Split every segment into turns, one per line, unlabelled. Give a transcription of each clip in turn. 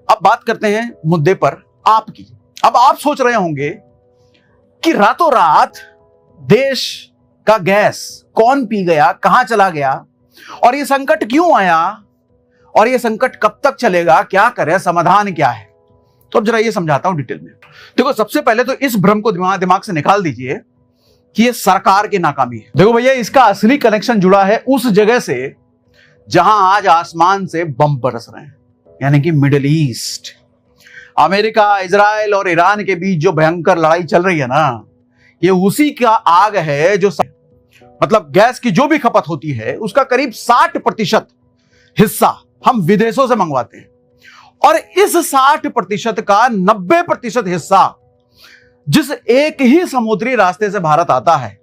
अब बात करते हैं मुद्दे पर आपकी। अब आप सोच रहे होंगे कि रातों रात देश का गैस कौन पी गया, कहां चला गया, और ये संकट क्यों आया, और ये संकट कब तक चलेगा, क्या करें, समाधान क्या है। तो अब जरा ये समझाता हूं डिटेल में। देखो, सबसे पहले तो इस भ्रम को दिमाग से निकाल दीजिए कि ये सरकार की नाकामी है। देखो भैया, इसका असली कनेक्शन जुड़ा है उस जगह से जहां आज आसमान से बम बरस रहे हैं, यानी कि मिडिल ईस्ट। अमेरिका, इजराइल और ईरान के बीच जो भयंकर लड़ाई चल रही है ना, ये उसी का आग है। जो मतलब गैस की जो भी खपत होती है उसका करीब 60% हिस्सा हम विदेशों से मंगवाते हैं, और इस 60% का 90% हिस्सा जिस एक ही समुद्री रास्ते से भारत आता है,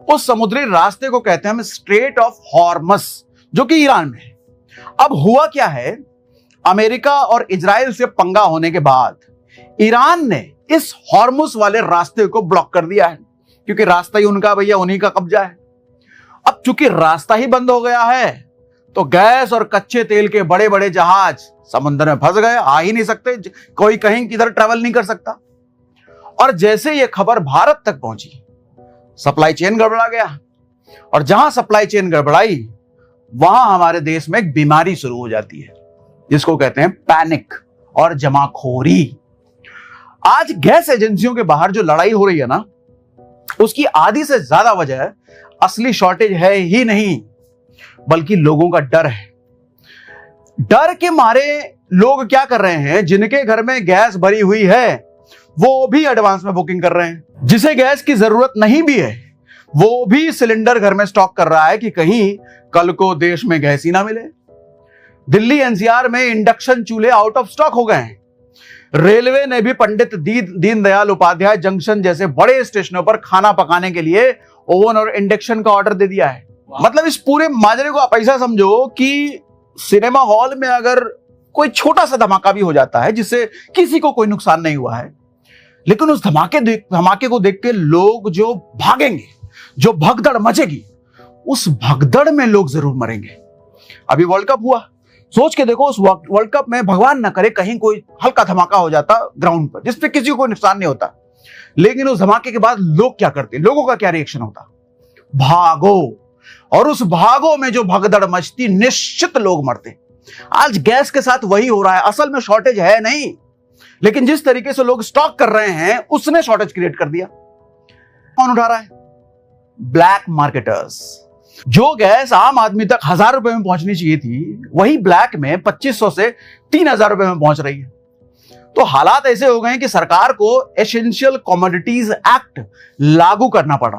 उस समुद्री रास्ते को कहते हैं हम स्ट्रेट ऑफ हॉर्मस, जो कि ईरान में है। अब हुआ क्या है, अमेरिका और इजराइल से पंगा होने के बाद ईरान ने इस हॉर्मुस वाले रास्ते को ब्लॉक कर दिया है, क्योंकि रास्ता ही उनका भैया, उन्हीं का कब्जा है। अब चूंकि रास्ता ही बंद हो गया है, तो गैस और कच्चे तेल के बड़े बड़े जहाज समुद्र में फंस गए, आ ही नहीं सकते, कोई कहीं किधर ट्रेवल नहीं कर सकता। और जैसे ये खबर भारत तक पहुंची, सप्लाई चेन गड़बड़ा गया, और जहां सप्लाई चेन गड़बड़ाई, वहां हमारे देश में एक बीमारी शुरू हो जाती है, जिसको कहते हैं पैनिक और जमाखोरी। आज गैस एजेंसियों के बाहर जो लड़ाई हो रही है ना, उसकी आधी से ज्यादा वजह असली शॉर्टेज है ही नहीं, बल्कि लोगों का डर है। डर के मारे लोग क्या कर रहे हैं, जिनके घर में गैस भरी हुई है वो भी एडवांस में बुकिंग कर रहे हैं। जिसे गैस की जरूरत नहीं भी है, वो भी सिलेंडर घर में स्टॉक कर रहा है कि कहीं कल को देश में गैस ही ना मिले। दिल्ली एनसीआर में इंडक्शन चूल्हे आउट ऑफ स्टॉक हो गए हैं। रेलवे ने भी पंडित दीनदयाल उपाध्याय जंक्शन जैसे बड़े स्टेशनों पर खाना पकाने के लिए ओवन और इंडक्शन का ऑर्डर दे दिया है। मतलब इस पूरे माजरे को आप ऐसा समझो कि सिनेमा हॉल में अगर कोई छोटा सा धमाका भी हो जाता है, जिससे किसी को कोई नुकसान नहीं हुआ है, लेकिन उस धमाके को देख के लोग जो भागेंगे, जो भगदड़ मचेगी, उस भगदड़ में लोग जरूर मरेंगे। अभी वर्ल्ड कप हुआ, सोच के देखो, उस वर्ल्ड कप में भगवान ना करे कहीं कोई हल्का धमाका हो जाता ग्राउंड पर, जिसपे किसी को कोई नुकसान नहीं होता, लेकिन उस धमाके के बाद लोग क्या करते, लोगों का क्या रिएक्शन होता, भागो। और उस भागो में जो भगदड़ मचती, निश्चित लोग मरते। आज गैस के साथ वही हो रहा है। असल में शॉर्टेज है नहीं, लेकिन जिस तरीके से लोग स्टॉक कर रहे हैं, उसने शॉर्टेज क्रिएट कर दिया। कौन उठा रहा है? Black marketers. जो गैस आम आदमी तक 1000 रुपए में पहुंचनी चाहिए थी, वही ब्लैक में 2500 से 3000 रुपए में पहुंच रही है। तो हालात ऐसे हो गए कि सरकार को एसेंशियल कमोडिटीज एक्ट लागू करना पड़ा।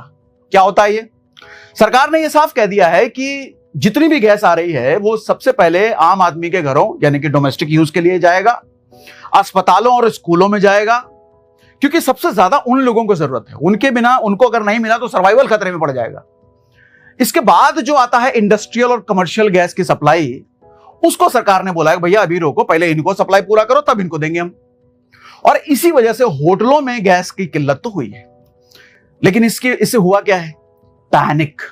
क्या होता है ये? सरकार ने यह साफ कह दिया है कि जितनी भी गैस आ रही है, वो सबसे पहले आम आदमी के घरों, यानी कि डोमेस्टिक यूज के लिए जाएगा, अस्पतालों और स्कूलों में जाएगा, क्योंकि सबसे ज्यादा उन लोगों को जरूरत है। उनके बिना, उनको अगर नहीं मिला तो सर्वाइवल खतरे में पड़ जाएगा। इसके बाद जो आता है इंडस्ट्रियल और कमर्शियल गैस की सप्लाई, उसको सरकार ने बोला है भैया अभी रोको, पहले इनको सप्लाई पूरा करो, तब इनको देंगे हम। और इसी वजह से होटलों में गैस की किल्लत तो हुई है। लेकिन इससे हुआ क्या है? पैनिक।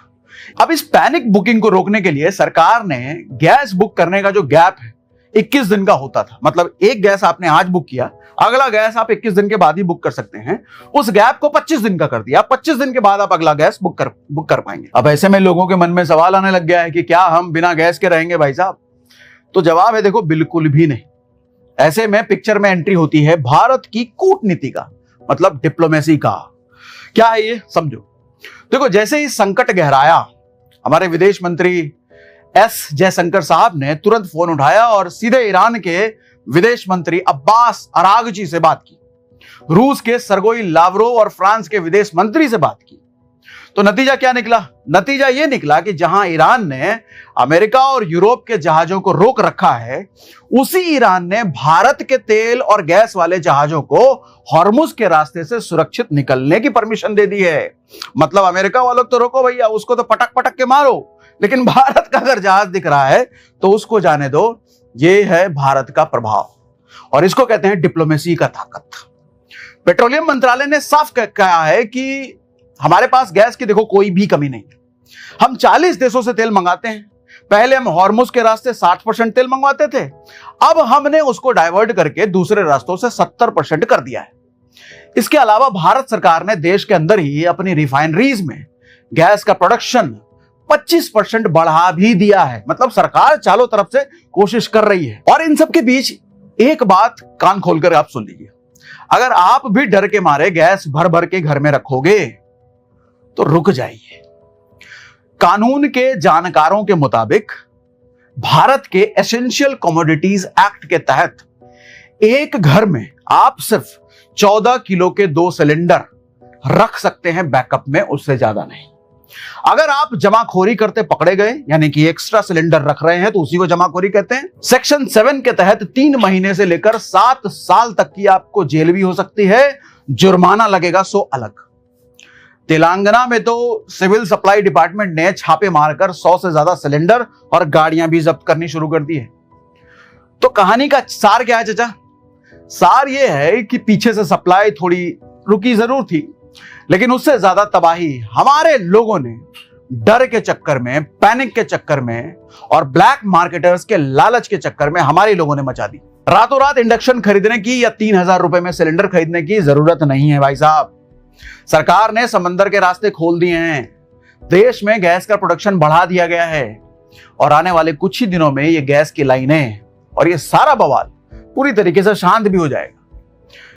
अब इस पैनिक बुकिंग को रोकने के लिए सरकार ने गैस बुक करने का जो गैप है 21 दिन का होता था, मतलब एक गैस आपने आज बुक किया, अगला गैस आप 21 दिन के बाद ही बुक कर सकते हैं, उस गैप को 25 दिन का कर दिया। 25 दिन के बाद आप अगला गैस बुक कर पाएंगे। अब ऐसे में लोगों के मन में सवाल आने लग गया है कि क्या हम बिना गैस के रहेंगे भाई साहब? तो जवाब है, देखो, बिल्कुल भी नहीं। ऐसे में पिक्चर में एंट्री होती है भारत की कूटनीति का, मतलब डिप्लोमेसी का। क्या है ये? समझो। देखो, जैसे ही संकट गहराया, हमारे विदेश मंत्री एस जयशंकर साहब ने तुरंत फोन उठाया और सीधे ईरान के विदेश मंत्री अब्बास अरागची से बात की, रूस के सरगोई लावरोव और फ्रांस के विदेश मंत्री से बात की। तो नतीजा क्या निकला? नतीजा यह निकला कि जहां ईरान ने अमेरिका और यूरोप के जहाजों को रोक रखा है, उसी ईरान ने भारत के तेल और गैस वाले जहाजों को हॉर्मुज के रास्ते से सुरक्षित निकलने की परमिशन दे दी है। मतलब अमेरिका वालों तो रोको भैया, उसको तो पटक पटक के मारो, लेकिन भारत का अगर जहाज दिख रहा है तो उसको जाने दो। यह है भारत का प्रभाव, और इसको कहते हैं डिप्लोमेसी का ताकत। पेट्रोलियम मंत्रालय ने साफ कहा है कि हमारे पास गैस की देखो कोई भी कमी नहीं। हम 40 देशों से तेल मंगाते हैं, पहले हम हॉर्मुज के रास्ते 60% तेल मंगवाते थे, अब हमने उसको डाइवर्ट करके दूसरे रास्तों से 70% कर दिया है। इसके अलावा भारत सरकार ने देश के अंदर ही अपनी रिफाइनरीज में गैस का प्रोडक्शन 25% बढ़ा भी दिया है। मतलब सरकार चारों तरफ से कोशिश कर रही है। और इन सब के बीच एक बात कान खोलकर आप सुन लीजिए, अगर आप भी डर के मारे गैस भर भर के घर में रखोगे तो रुक जाइए। कानून के जानकारों के मुताबिक भारत के एसेंशियल कमोडिटीज एक्ट के तहत एक घर में आप सिर्फ 14 किलो के 2 सिलेंडर रख सकते हैं बैकअप में, उससे ज्यादा नहीं। अगर आप जमाखोरी करते पकड़े गए, यानी कि एक्स्ट्रा सिलेंडर रख रहे हैं, तो उसी को जमाखोरी कहते हैं। सेक्शन 7 के तहत 3 महीने से लेकर 7 साल तक की आपको जेल भी हो सकती है, जुर्माना लगेगा 100 अलग। तेलंगाना में तो सिविल सप्लाई डिपार्टमेंट ने छापे मारकर 100 से ज्यादा सिलेंडर और गाड़ियां भी जब्त करनी शुरू कर दी है। तो कहानी का सार क्या है चाचा? सार यह है कि पीछे से सप्लाई थोड़ी रुकी जरूर थी, लेकिन उससे ज्यादा तबाही हमारे लोगों ने डर के चक्कर में, पैनिक के चक्कर में और ब्लैक मार्केटर्स के लालच के चक्कर में हमारे लोगों ने मचा दी। रातों रात इंडक्शन खरीदने की या 3000 रुपए में सिलेंडर खरीदने की जरूरत नहीं है भाई साहब। सरकार ने समंदर के रास्ते खोल दिए हैं, देश में गैस का प्रोडक्शन बढ़ा दिया गया है और आने वाले कुछ ही दिनों में ये गैस की लाइनें और ये सारा बवाल पूरी तरीके से शांत भी हो जाएगा।